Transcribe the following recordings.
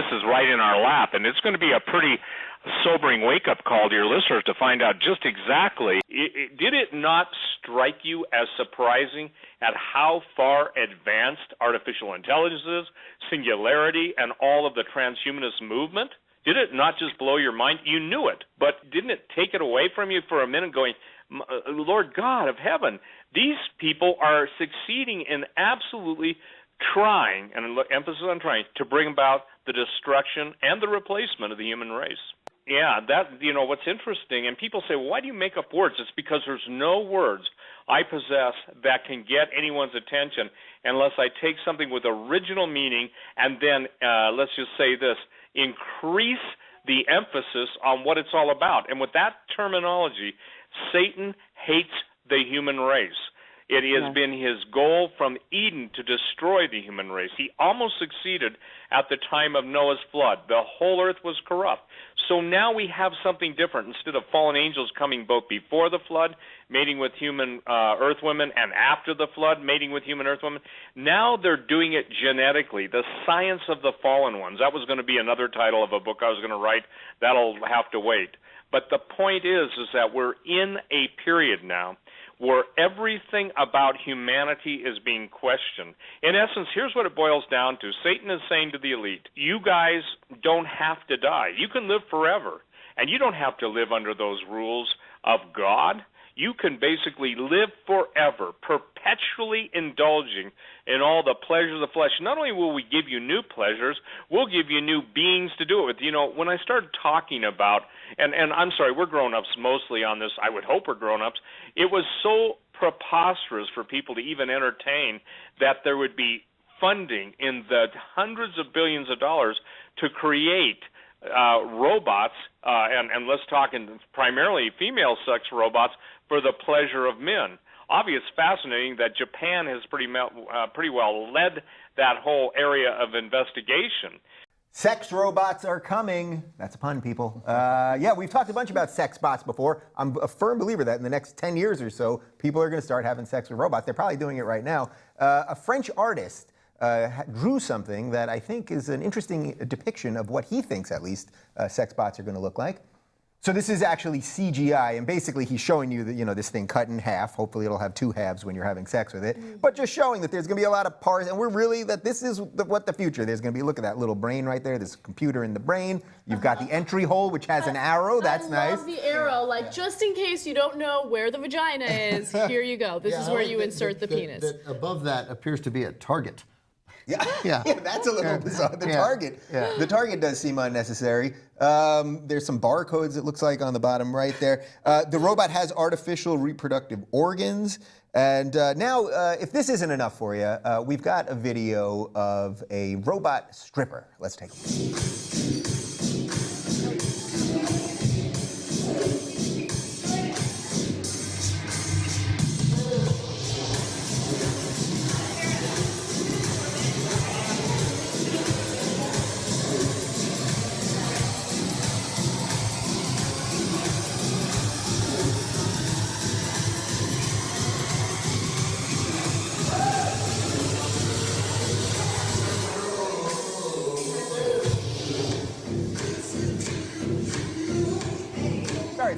This is right in our lap, and it's going to be a pretty sobering wake-up call to your listeners to find out just exactly. Did it not strike you as surprising at how far advanced artificial intelligence is, singularity, and all of the transhumanist movement? Did it not just blow your mind? You knew it, but didn't it take it away from you for a minute going, Lord God of heaven, these people are succeeding in absolutely trying, and emphasis on trying, to bring about the destruction and the replacement of the human race. Yeah, what's interesting, and people say, well, why do you make up words? It's because there's no words I possess that can get anyone's attention unless I take something with original meaning and then, let's just say this, increase the emphasis on what it's all about. And with that terminology, Satan hates the human race. It has been his goal from Eden to destroy the human race. He almost succeeded at the time of Noah's flood. The whole earth was corrupt. So now we have something different. Instead of fallen angels coming both before the flood, mating with human earthwomen, and after the flood, mating with human earthwomen, now they're doing it genetically. The science of the fallen ones. That was going to be another title of a book I was going to write. That'll have to wait. But the point is that we're in a period now where everything about humanity is being questioned. In essence, here's what it boils down to. Satan is saying to the elite, you guys don't have to die. You can live forever, and you don't have to live under those rules of God. You can basically live forever, perpetually indulging in all the pleasures of the flesh. Not only will we give you new pleasures, we'll give you new beings to do it with. You know, when I started talking about, and I'm sorry, we're grown-ups mostly on this. I would hope we're grown-ups. It was so preposterous for people to even entertain that there would be funding in the hundreds of billions of dollars to create robots, and let's talk in primarily female sex robots for the pleasure of men. Obviously, it's fascinating that Japan has pretty well led that whole area of investigation. Sex robots are coming. That's a pun, people. Yeah, we've talked a bunch about sex bots before. I'm a firm believer that in the next 10 years or so, people are going to start having sex with robots. They're probably doing it right now. A French artist drew something that I think is an interesting depiction of what he thinks, at least, sex bots are going to look like. So this is actually CGI, and basically he's showing you that, you know, this thing cut in half. Hopefully it'll have two halves when you're having sex with it. But just showing that there's going to be a lot of parts, and we're really, that this is what the future. There's going to be, look at that little brain right there, this computer in the brain. You've got the entry hole, which has an arrow. That's nice. I love the arrow. Like, just in case you don't know where the vagina is, here you go. This is where you insert the penis. Above that appears to be a target. Yeah, that's a little bizarre. The target does seem unnecessary. There's some barcodes, it looks like, on the bottom right there. The robot has artificial reproductive organs. And now, if this isn't enough for you, we've got a video of a robot stripper. Let's take a look.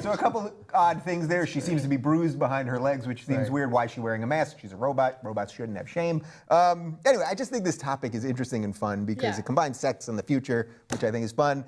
So a couple odd things there. She seems to be bruised behind her legs, which seems weird. Why is she wearing a mask? She's a robot. Robots shouldn't have shame. Anyway, I just think this topic is interesting and fun because it combines sex and the future, which I think is fun.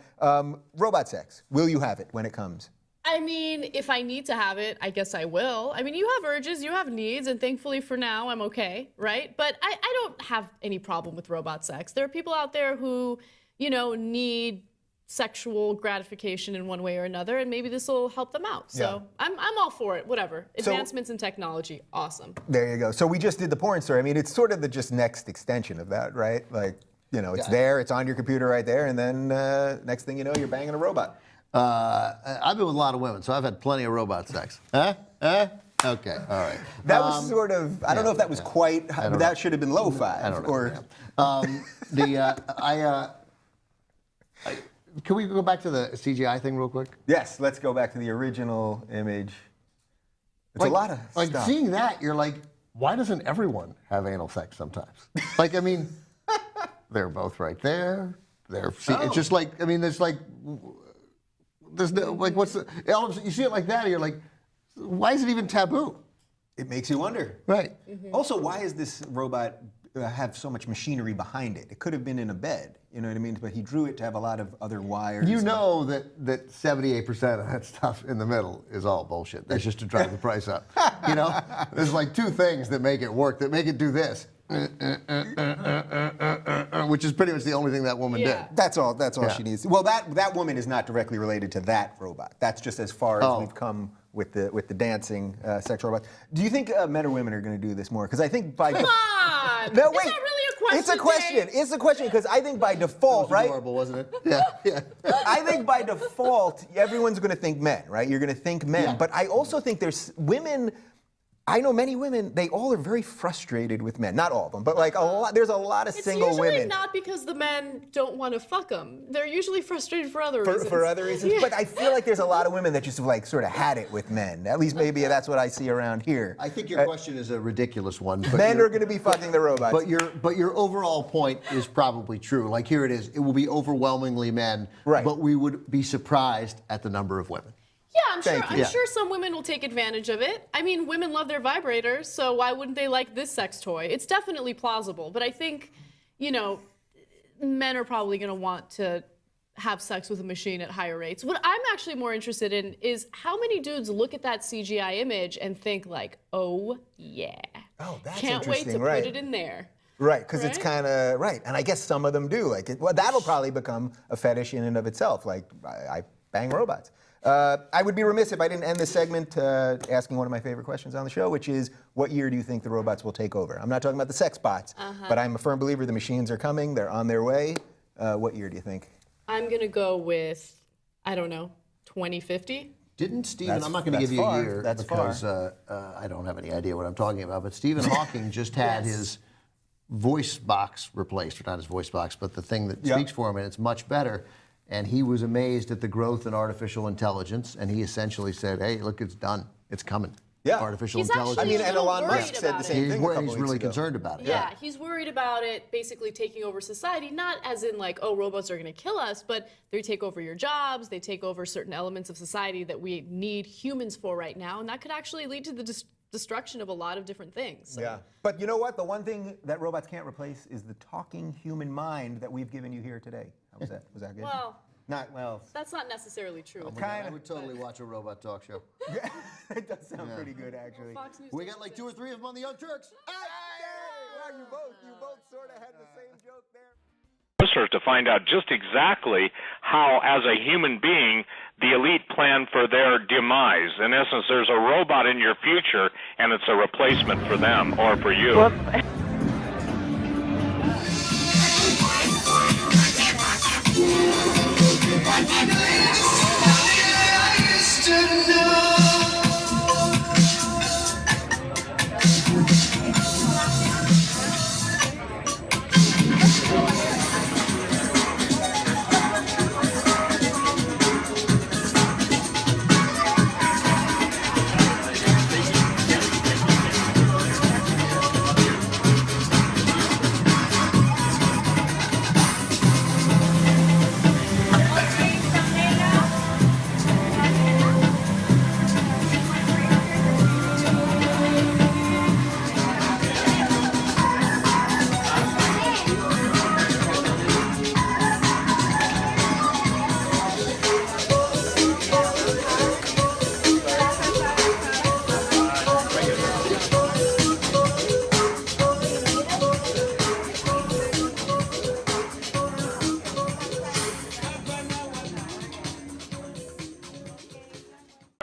Robot sex. Will you have it when it comes? I mean, if I need to have it, I guess I will. I mean, you have urges, you have needs, and thankfully for now, I'm okay, right? But I don't have any problem with robot sex. There are people out there who, you know, need sexual gratification in one way or another, and maybe this will help them out. So I'm all for it, whatever. Advancements in technology, awesome. There you go. So we just did the porn story. I mean, it's sort of the just next extension of that, right? Like, you know, it's there, it's on your computer right there, and then next thing you know, you're banging a robot. I've been with a lot of women, so I've had plenty of robot sex. Okay, all right. That was sort of, I don't know if that was quite, that should have been lo-fi. I don't know. Can we go back to the CGI thing real quick? Yes, let's go back to the original image. It's a lot of stuff. Like, seeing that, you're like, why doesn't everyone have anal sex sometimes? Like, I mean, they're both right there. there. See, it's just like, I mean, there's no, like, what's the, you see it like that, and you're like, why is it even taboo? It makes you wonder. Right. Also, why is this robot have so much machinery behind it? It could have been in a bed, you know what I mean? But he drew it to have a lot of other wires. You know that 78% of that stuff in the middle is all bullshit. That's just to drive the price up. You know, there's like two things that make it work, that make it do this, which is pretty much the only thing that woman did. That's all she needs. Well, that woman is not directly related to that robot. That's just as far as we've come with the dancing sex robots. Do you think men or women are going to do this more? Because I think by Come on! No, wait. Is that really a question? It's a question. Dave? It's a question because I think by default, right? Adorable, wasn't it? Yeah. I think by default, everyone's going to think men, right? You're going to think men. Yeah. But I also think there's women. I know many women, they all are very frustrated with men. Not all of them, but like there's a lot of single women. It's usually not because the men don't want to fuck them. They're usually frustrated for other reasons. For other reasons. Yeah. But I feel like there's a lot of women that just like sort of had it with men. At least maybe that's what I see around here. I think your question is a ridiculous one. But men are going to be fucking the robots. But your overall point is probably true. Like here it is. It will be overwhelmingly men, right. But we would be surprised at the number of women. Yeah, I'm sure some women will take advantage of it. I mean, women love their vibrators, so why wouldn't they like this sex toy? It's definitely plausible, but I think, you know, men are probably going to want to have sex with a machine at higher rates. What I'm actually more interested in is how many dudes look at that CGI image and think like, oh, yeah. Oh, that's Can't wait to put it in there. Right, because it's kind of, right. And I guess some of them do. Like, well, that'll probably become a fetish in and of itself. Like, I bang robots. I would be remiss if I didn't end this segment asking one of my favorite questions on the show, which is, what year do you think the robots will take over? I'm not talking about the sex bots, but I'm a firm believer the machines are coming. They're on their way. What year do you think? I'm going to go with, I don't know, 2050? Didn't Stephen, I'm not going to give you a year because I don't have any idea what I'm talking about, but Stephen Hawking just had his voice box replaced, or not his voice box, but the thing that speaks for him, and it's much better. And he was amazed at the growth in artificial intelligence, and he essentially said, hey, look, it's done. It's coming. Yeah. Artificial He's intelligence. I mean, and Elon Musk said the same thing a couple He's weeks really ago. concerned about it. Yeah, he's worried about it basically taking over society, not as in like, oh, robots are going to kill us, but they take over your jobs, they take over certain elements of society that we need humans for right now, and that could actually lead to the destruction of a lot of different things. So. Yeah, but you know what? The one thing that robots can't replace is the talking human mind that we've given you here today. How was that? Was that good? Well, well. that's not necessarily true. I would totally watch a robot talk show. Yeah, it does sound pretty good, actually. Fox News We got like 2 or 3 of them on the Young Turks. Hey! Well, you both sort of had the same joke there. Listeners to find out just exactly how, as a human being, the elite plan for their demise. In essence, there's a robot in your future, and it's a replacement for them or for you.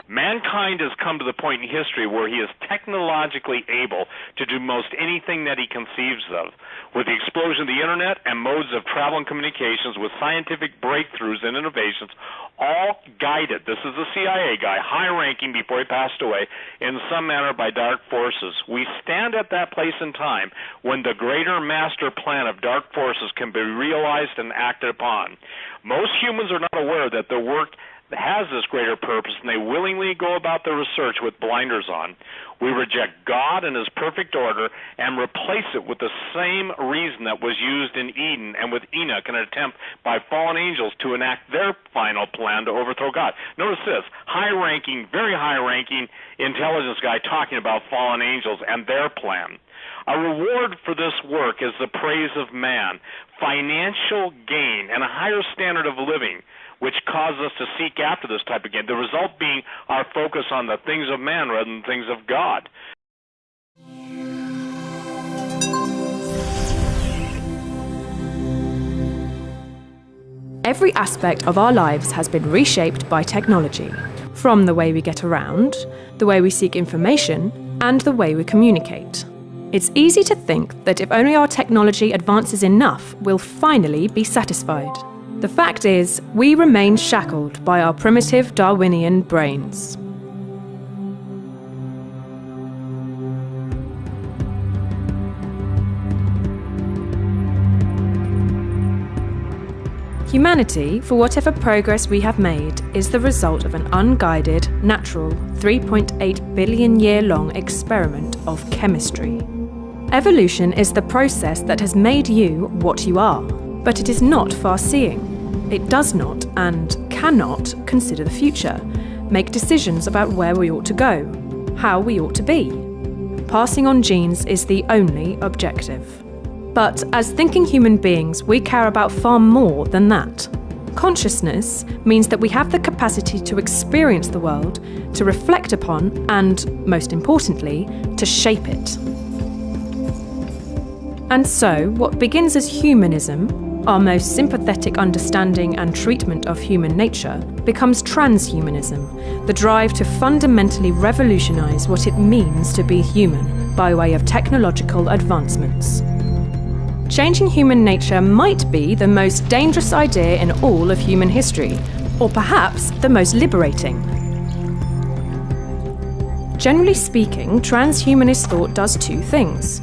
Mankind has come to the point in history where he is technologically able to do most anything that he conceives of. With the explosion of the internet and modes of travel and communications, with scientific breakthroughs and innovations, all guided, this is a CIA guy, high-ranking before he passed away, in some manner by dark forces. We stand at that place in time when the greater master plan of dark forces can be realized and acted upon. Most humans are not aware that the work has this greater purpose, and they willingly go about their research with blinders on, we reject God and His perfect order and replace it with the same reason that was used in Eden and with Enoch in an attempt by fallen angels to enact their final plan to overthrow God. Notice this, high-ranking, very high-ranking intelligence guy talking about fallen angels and their plan. A reward for this work is the praise of man, financial gain, and a higher standard of living, which causes us to seek after this type of gain, the result being our focus on the things of man rather than things of God. Every aspect of our lives has been reshaped by technology, from the way we get around, the way we seek information, and the way we communicate. It's easy to think that if only our technology advances enough, we'll finally be satisfied. The fact is, we remain shackled by our primitive Darwinian brains. Humanity, for whatever progress we have made, is the result of an unguided, natural, 3.8 billion year long experiment of chemistry. Evolution is the process that has made you what you are, but it is not far-seeing. It does not and cannot consider the future, make decisions about where we ought to go, how we ought to be. Passing on genes is the only objective. But as thinking human beings, we care about far more than that. Consciousness means that we have the capacity to experience the world, to reflect upon, and, most importantly, to shape it. And so, what begins as humanism, our most sympathetic understanding and treatment of human nature, becomes transhumanism, the drive to fundamentally revolutionize what it means to be human by way of technological advancements. Changing human nature might be the most dangerous idea in all of human history, or perhaps the most liberating. Generally speaking, transhumanist thought does two things.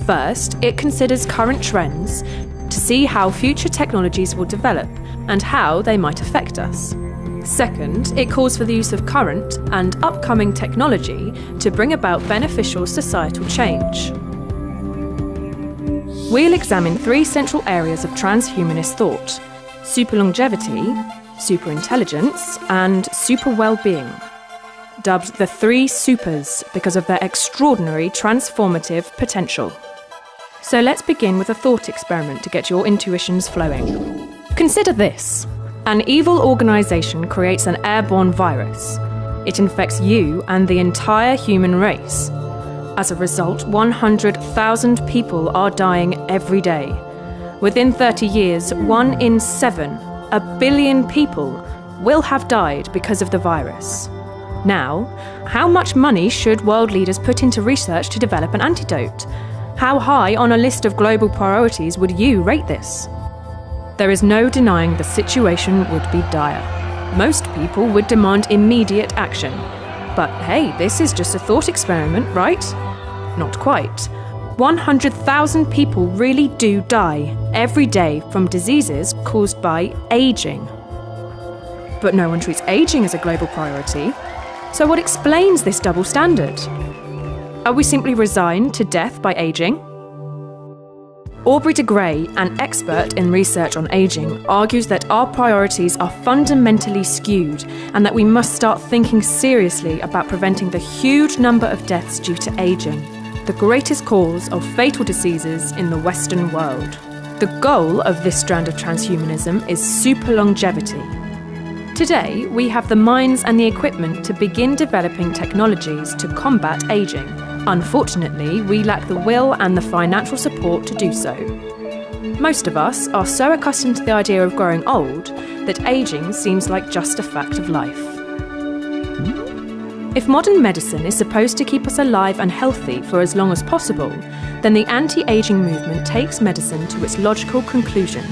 First, it considers current trends to see how future technologies will develop and how they might affect us. Second, it calls for the use of current and upcoming technology to bring about beneficial societal change. We'll examine three central areas of transhumanist thought: superlongevity, superintelligence, and super well-being. Dubbed the three supers because of their extraordinary transformative potential. So let's begin with a thought experiment to get your intuitions flowing. Consider this. An evil organisation creates an airborne virus. It infects you and the entire human race. As a result, 100,000 people are dying every day. Within 30 years, 1 in 7, 1 billion people, will have died because of the virus. Now, how much money should world leaders put into research to develop an antidote? How high on a list of global priorities would you rate this? There is no denying the situation would be dire. Most people would demand immediate action. But hey, this is just a thought experiment, right? Not quite. 100,000 people really do die every day from diseases caused by aging. But no one treats aging as a global priority. So what explains this double standard? Are we simply resigned to death by aging? Aubrey de Grey, an expert in research on aging, argues that our priorities are fundamentally skewed and that we must start thinking seriously about preventing the huge number of deaths due to aging, the greatest cause of fatal diseases in the Western world. The goal of this strand of transhumanism is superlongevity. Today, we have the minds and the equipment to begin developing technologies to combat aging. Unfortunately, we lack the will and the financial support to do so. Most of us are so accustomed to the idea of growing old that aging seems like just a fact of life. If modern medicine is supposed to keep us alive and healthy for as long as possible, then the anti-aging movement takes medicine to its logical conclusion.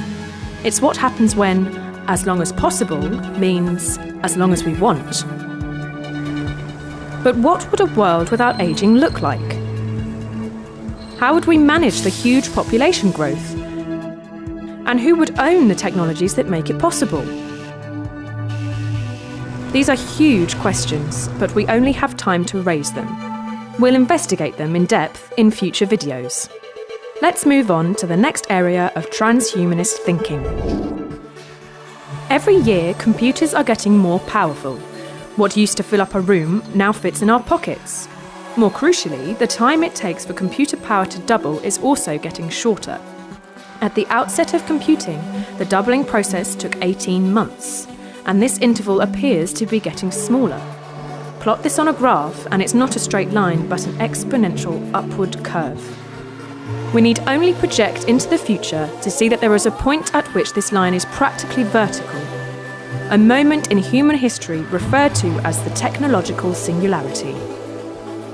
It's what happens when as long as possible means as long as we want. But what would a world without aging look like? How would we manage the huge population growth? And who would own the technologies that make it possible? These are huge questions, but we only have time to raise them. We'll investigate them in depth in future videos. Let's move on to the next area of transhumanist thinking. Every year, computers are getting more powerful. What used to fill up a room now fits in our pockets. More crucially, the time it takes for computer power to double is also getting shorter. At the outset of computing, the doubling process took 18 months, and this interval appears to be getting smaller. Plot this on a graph, and it's not a straight line, but an exponential upward curve. We need only project into the future to see that there is a point at which this line is practically vertical, a moment in human history referred to as the technological singularity.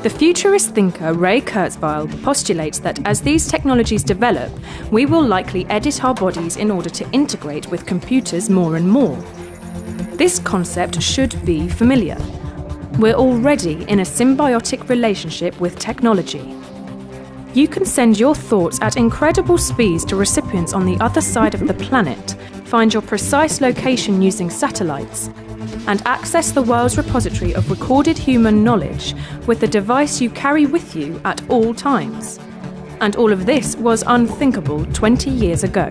The futurist thinker Ray Kurzweil postulates that as these technologies develop, we will likely edit our bodies in order to integrate with computers more and more. This concept should be familiar. We're already in a symbiotic relationship with technology. You can send your thoughts at incredible speeds to recipients on the other side of the planet, find your precise location using satellites, and access the world's repository of recorded human knowledge with the device you carry with you at all times. And all of this was unthinkable 20 years ago.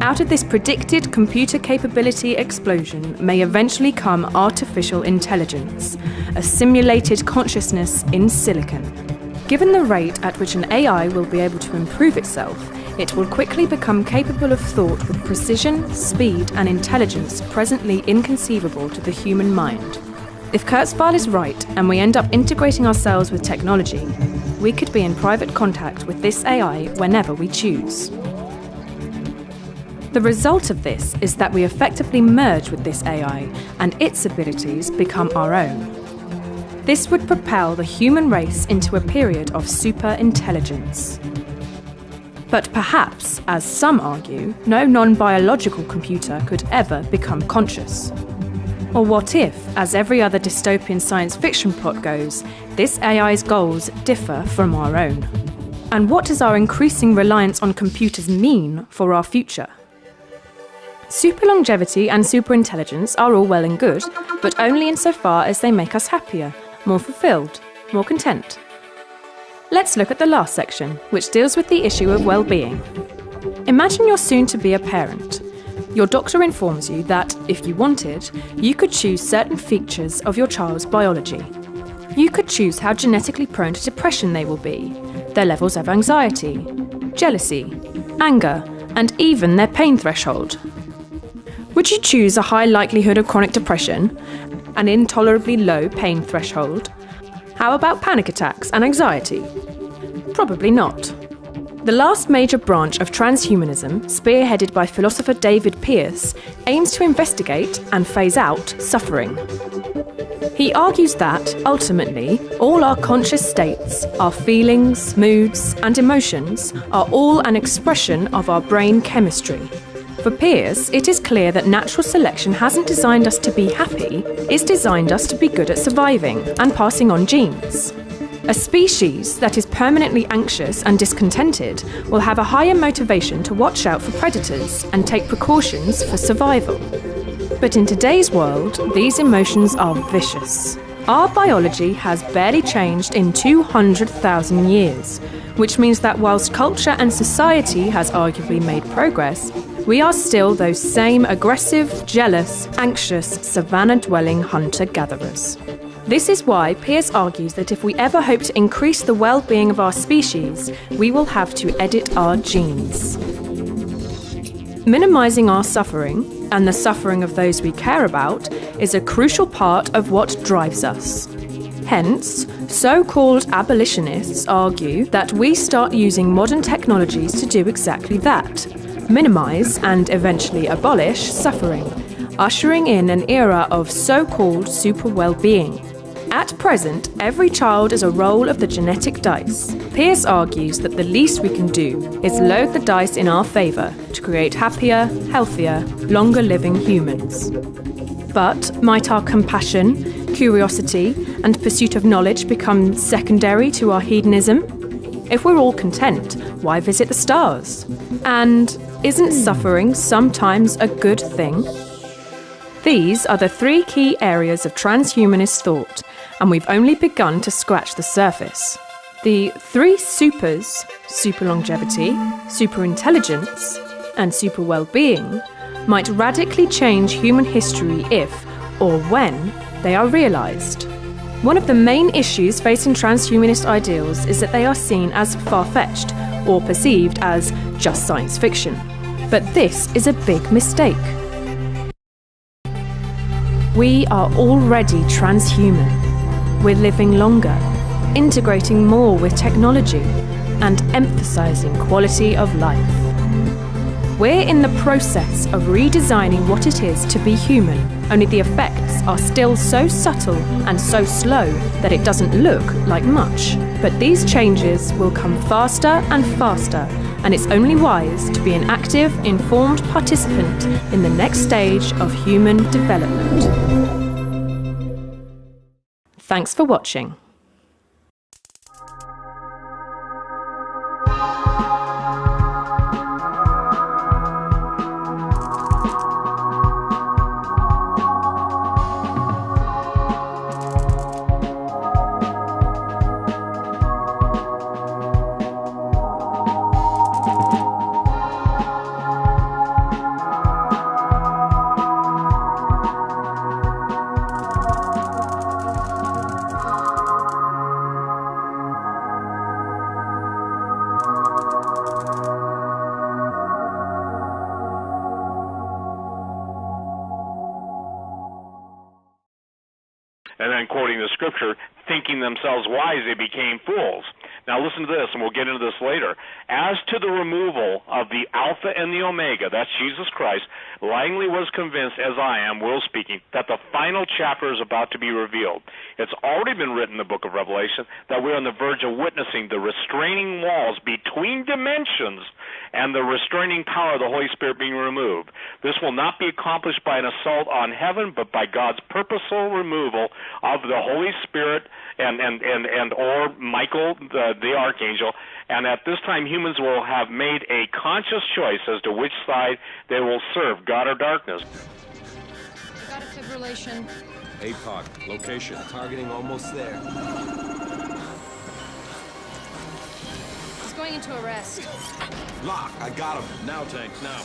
Out of this predicted computer capability explosion may eventually come artificial intelligence, a simulated consciousness in silicon. Given the rate at which an AI will be able to improve itself, it will quickly become capable of thought with precision, speed, and intelligence presently inconceivable to the human mind. If Kurzweil is right and we end up integrating ourselves with technology, we could be in private contact with this AI whenever we choose. The result of this is that we effectively merge with this AI and its abilities become our own. This would propel the human race into a period of super-intelligence. But perhaps, as some argue, no non-biological computer could ever become conscious. Or what if, as every other dystopian science fiction plot goes, this AI's goals differ from our own? And what does our increasing reliance on computers mean for our future? Super longevity and superintelligence are all well and good, but only insofar as they make us happier, more fulfilled, more content. Let's look at the last section, which deals with the issue of well-being. Imagine you're soon to be a parent. Your doctor informs you that, if you wanted, you could choose certain features of your child's biology. You could choose how genetically prone to depression they will be, their levels of anxiety, jealousy, anger, and even their pain threshold. Would you choose a high likelihood of chronic depression, an intolerably low pain threshold? How about panic attacks and anxiety? Probably not. The last major branch of transhumanism, spearheaded by philosopher David Pearce, aims to investigate and phase out suffering. He argues that, ultimately, all our conscious states, our feelings, moods, and emotions are all an expression of our brain chemistry. For Pearce, it is clear that natural selection hasn't designed us to be happy, it's designed us to be good at surviving and passing on genes. A species that is permanently anxious and discontented will have a higher motivation to watch out for predators and take precautions for survival. But in today's world, these emotions are vicious. Our biology has barely changed in 200,000 years, which means that whilst culture and society has arguably made progress, we are still those same aggressive, jealous, anxious, savannah-dwelling hunter-gatherers. This is why Pearce argues that if we ever hope to increase the well-being of our species, we will have to edit our genes. Minimizing our suffering, and the suffering of those we care about, is a crucial part of what drives us. Hence, so-called abolitionists argue that we start using modern technologies to do exactly that: minimize and eventually abolish suffering, ushering in an era of so-called super well-being. At present, every child is a roll of the genetic dice. Pearce argues that the least we can do is load the dice in our favour to create happier, healthier, longer-living humans. But might our compassion, curiosity, and pursuit of knowledge become secondary to our hedonism? If we're all content, why visit the stars? And isn't suffering sometimes a good thing? These are the three key areas of transhumanist thought, and we've only begun to scratch the surface. The three supers, super longevity, super intelligence, and super well-being, might radically change human history if, or when, they are realised. One of the main issues facing transhumanist ideals is that they are seen as far-fetched or perceived as just science fiction. But this is a big mistake. We are already transhuman. We're living longer, integrating more with technology, and emphasising quality of life. We're in the process of redesigning what it is to be human, only the effects are still so subtle and so slow that it doesn't look like much. But these changes will come faster and faster, and it's only wise to be an active, informed participant in the next stage of human development. Thanks for watching. And then quoting the scripture, thinking themselves wise, they became fools. Now listen to this, and we'll get into this later. As to the removal of the Alpha and the Omega, that's Jesus Christ, Langley was convinced, as I am, Will speaking, that the final chapter is about to be revealed. It's already been written in the book of Revelation that we're on the verge of witnessing the restraining walls between dimensions and the restraining power of the Holy Spirit being removed. This will not be accomplished by an assault on heaven, but by God's purposeful removal of the Holy Spirit and or Michael, the archangel. And at this time, humans will have made a conscious choice as to which side they will serve, God or darkness. Got a fibrillation. APOC, location. Targeting almost there. He's going into arrest. Lock, I got him. Now, Tank, now.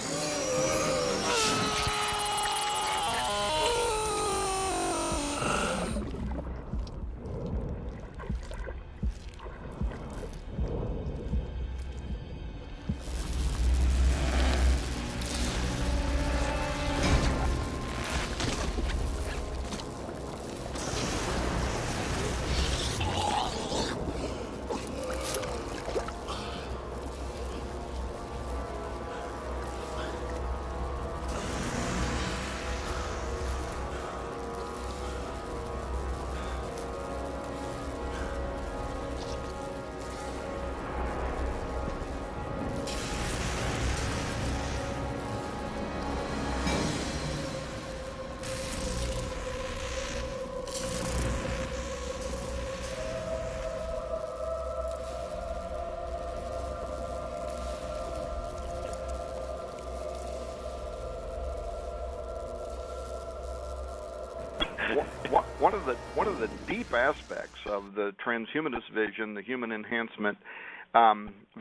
One of the deep aspects of the transhumanist vision, the human enhancement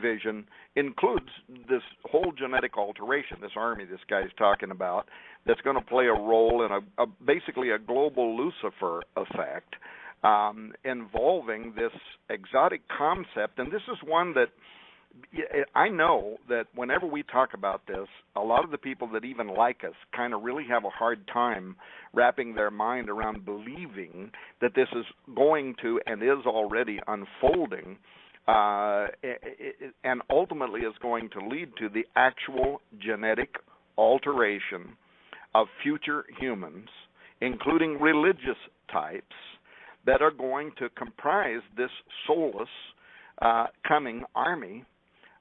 vision, includes this whole genetic alteration, this army this guy's talking about, that's going to play a role in basically a global Lucifer effect involving this exotic concept. And this is one that I know that whenever we talk about this, a lot of the people that even like us kind of really have a hard time wrapping their mind around believing that this is going to and is already unfolding and ultimately is going to lead to the actual genetic alteration of future humans, including religious types, that are going to comprise this soulless coming army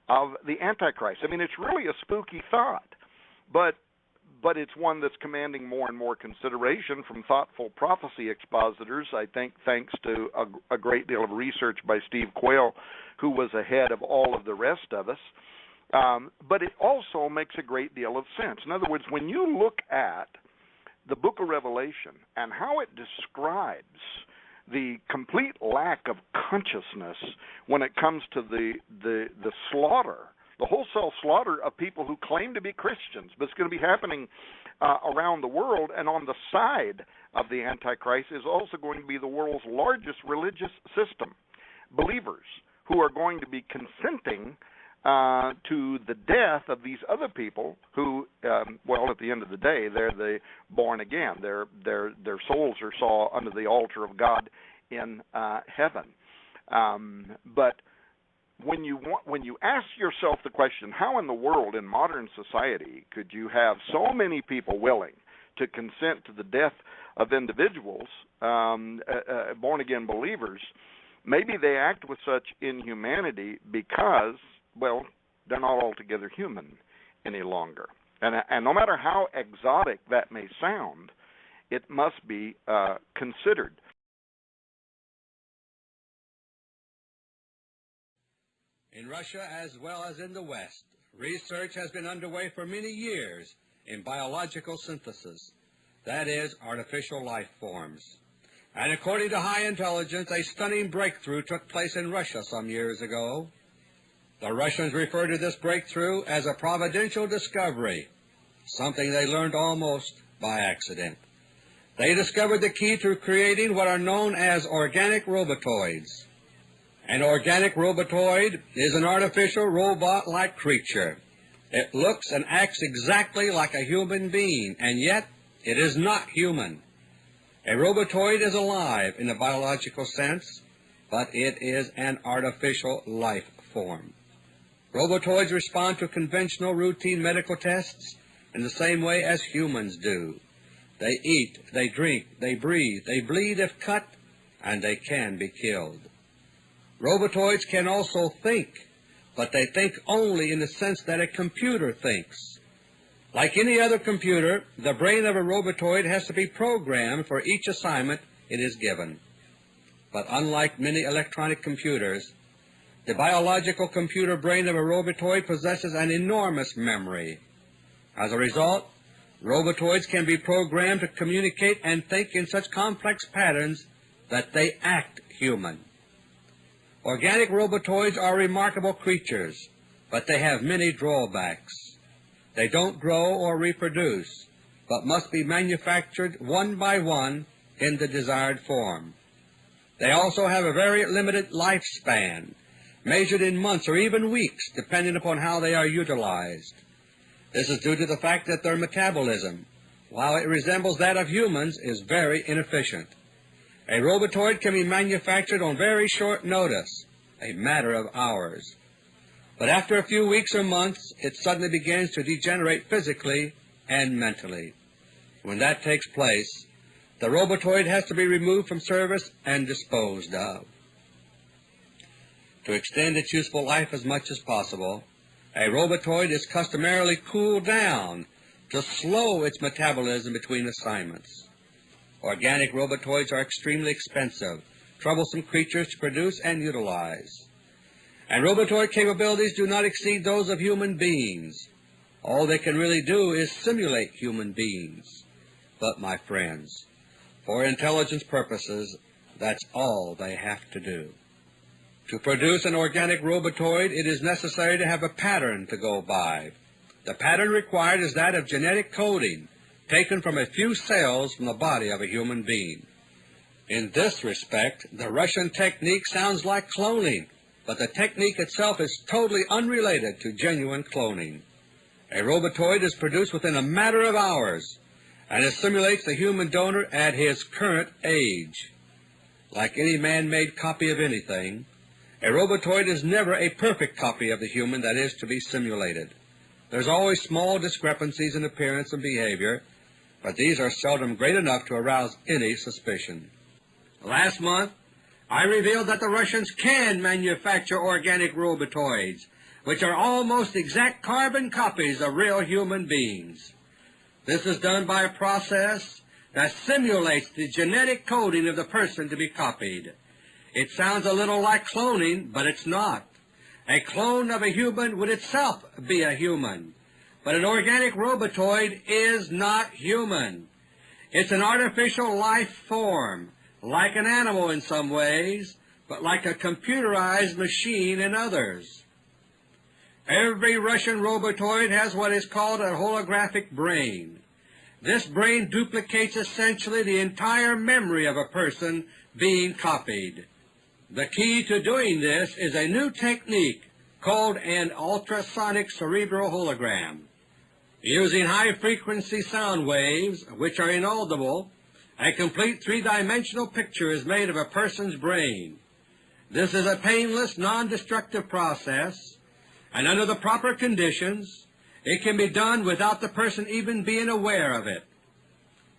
of the Antichrist. I mean, it's really a spooky thought, but it's one that's commanding more and more consideration from thoughtful prophecy expositors, I think, thanks to a great deal of research by Steve Quayle, who was ahead of all of the rest of us. But it also makes a great deal of sense. In other words, when you look at the book of Revelation and how it describes the complete lack of consciousness when it comes to the slaughter, the wholesale slaughter of people who claim to be Christians, but it's going to be happening around the world. And on the side of the Antichrist is also going to be the world's largest religious system, believers who are going to be consenting to the death of these other people who, well, at the end of the day, they're the born again. Their souls are saw under the altar of God in heaven. But when you ask yourself the question, how in the world in modern society could you have so many people willing to consent to the death of individuals, born again believers? Maybe they act with such inhumanity because, well, they're not altogether human any longer. And no matter how exotic that may sound, it must be considered. In Russia, as well as in the West, research has been underway for many years in biological synthesis, that is, artificial life forms. And according to High Intelligence, a stunning breakthrough took place in Russia some years ago. The Russians refer to this breakthrough as a providential discovery, something they learned almost by accident. They discovered the key to creating what are known as organic robotoids. An organic robotoid is an artificial robot-like creature. It looks and acts exactly like a human being, and yet it is not human. A robotoid is alive in a biological sense, but it is an artificial life form. Robotoids respond to conventional routine medical tests in the same way as humans do. They eat, they drink, they breathe, they bleed if cut, and they can be killed. Robotoids can also think, but they think only in the sense that a computer thinks. Like any other computer, the brain of a robotoid has to be programmed for each assignment it is given. But unlike many electronic computers, the biological computer brain of a robotoid possesses an enormous memory. As a result, robotoids can be programmed to communicate and think in such complex patterns that they act human. Organic robotoids are remarkable creatures, but they have many drawbacks. They don't grow or reproduce, but must be manufactured one by one in the desired form. They also have a very limited lifespan, measured in months or even weeks, depending upon how they are utilized. This is due to the fact that their metabolism, while it resembles that of humans, is very inefficient. A robotoid can be manufactured on very short notice, a matter of hours. But after a few weeks or months, it suddenly begins to degenerate physically and mentally. When that takes place, the robotoid has to be removed from service and disposed of. To extend its useful life as much as possible, a robotoid is customarily cooled down to slow its metabolism between assignments. Organic robotoids are extremely expensive, troublesome creatures to produce and utilize. And robotoid capabilities do not exceed those of human beings. All they can really do is simulate human beings. But, my friends, for intelligence purposes, that's all they have to do. To produce an organic robotoid, it is necessary to have a pattern to go by. The pattern required is that of genetic coding, taken from a few cells from the body of a human being. In this respect, the Russian technique sounds like cloning, but the technique itself is totally unrelated to genuine cloning. A robotoid is produced within a matter of hours, and it simulates the human donor at his current age. Like any man-made copy of anything, a robotoid is never a perfect copy of the human that is to be simulated. There's always small discrepancies in appearance and behavior, but these are seldom great enough to arouse any suspicion. Last month, I revealed that the Russians can manufacture organic robotoids, which are almost exact carbon copies of real human beings. This is done by a process that simulates the genetic coding of the person to be copied. It sounds a little like cloning, but it's not. A clone of a human would itself be a human, but an organic robotoid is not human. It's an artificial life form, like an animal in some ways, but like a computerized machine in others. Every Russian robotoid has what is called a holographic brain. This brain duplicates essentially the entire memory of a person being copied. The key to doing this is a new technique called an ultrasonic cerebral hologram. Using high-frequency sound waves, which are inaudible, a complete three-dimensional picture is made of a person's brain. This is a painless, non-destructive process, and under the proper conditions, it can be done without the person even being aware of it.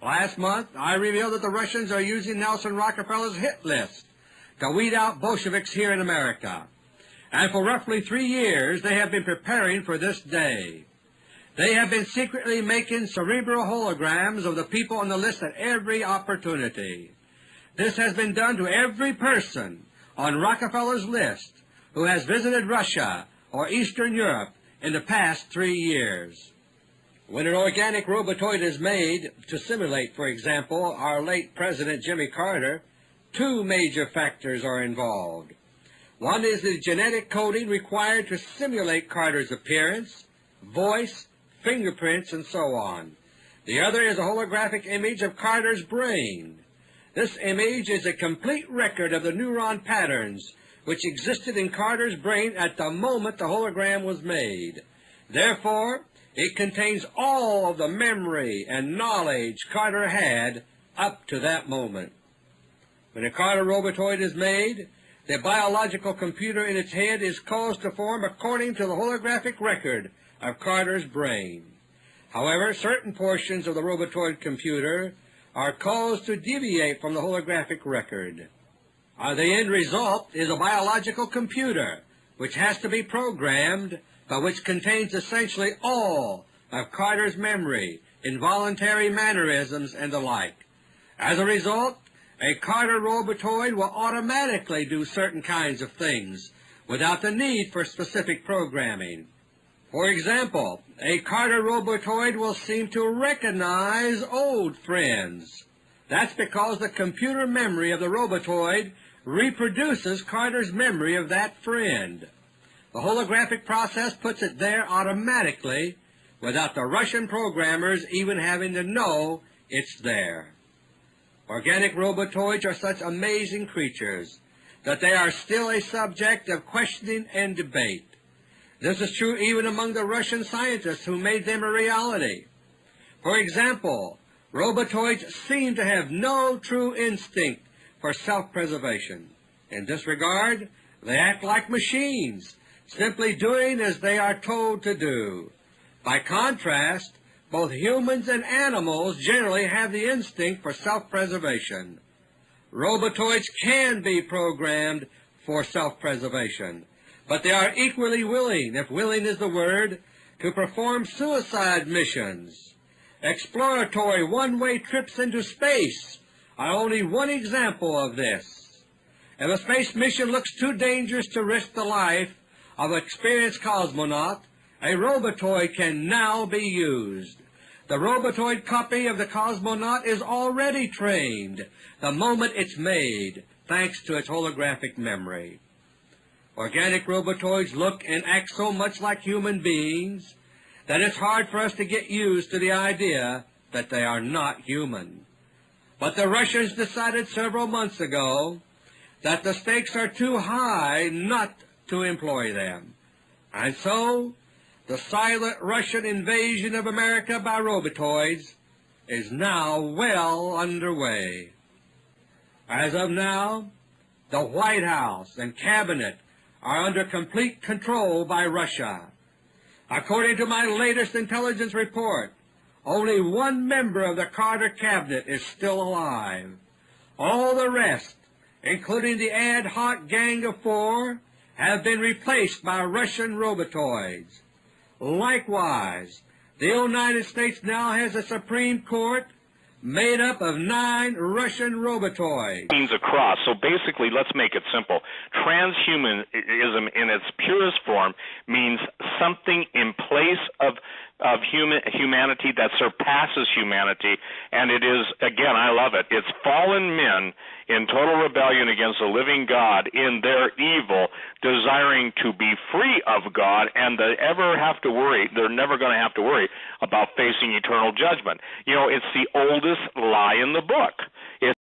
Last month, I revealed that the Russians are using Nelson Rockefeller's hit list to weed out Bolsheviks here in America. And for roughly 3 years, they have been preparing for this day. They have been secretly making cerebral holograms of the people on the list at every opportunity. This has been done to every person on Rockefeller's list who has visited Russia or Eastern Europe in the past 3 years. When an organic robotoid is made to simulate, for example, our late President Jimmy Carter, 2 major factors are involved. One is the genetic coding required to simulate Carter's appearance, voice, fingerprints, and so on. The other is a holographic image of Carter's brain. This image is a complete record of the neuron patterns which existed in Carter's brain at the moment the hologram was made. Therefore, it contains all of the memory and knowledge Carter had up to that moment. When a Carter robotoid is made, the biological computer in its head is caused to form according to the holographic record of Carter's brain. However, certain portions of the robotoid computer are caused to deviate from the holographic record. The end result is a biological computer which has to be programmed, but which contains essentially all of Carter's memory, involuntary mannerisms, and the like. As a result, a Carter robotoid will automatically do certain kinds of things without the need for specific programming. For example, a Carter robotoid will seem to recognize old friends. That's because the computer memory of the robotoid reproduces Carter's memory of that friend. The holographic process puts it there automatically without the Russian programmers even having to know it's there. Organic robotoids are such amazing creatures that they are still a subject of questioning and debate. This is true even among the Russian scientists who made them a reality. For example, robotoids seem to have no true instinct for self-preservation. In this regard, they act like machines, simply doing as they are told to do. By contrast, both humans and animals generally have the instinct for self-preservation. Robotoids can be programmed for self-preservation, but they are equally willing, if willing is the word, to perform suicide missions. Exploratory one-way trips into space are only one example of this. If a space mission looks too dangerous to risk the life of an experienced cosmonaut, a robotoid can now be used. The robotoid copy of the cosmonaut is already trained the moment it's made, thanks to its holographic memory. Organic robotoids look and act so much like human beings that it's hard for us to get used to the idea that they are not human. But the Russians decided several months ago that the stakes are too high not to employ them. And so, the silent Russian invasion of America by robotoids is now well underway. As of now, the White House and Cabinet are under complete control by Russia. According to my latest intelligence report, only one member of the Carter cabinet is still alive. All the rest, including the ad hoc Gang of Four, have been replaced by Russian robotoids. Likewise, the United States now has a Supreme Court made up of 9 Russian robotoids. Means a cross. So basically, let's make it simple. Transhumanism in its purest form means something in place of humanity that surpasses humanity, and it is, again, I love it, it's fallen men in total rebellion against the living God in their evil, desiring to be free of God, and they're never going to have to worry about facing eternal judgment. You know, it's the oldest lie in the book.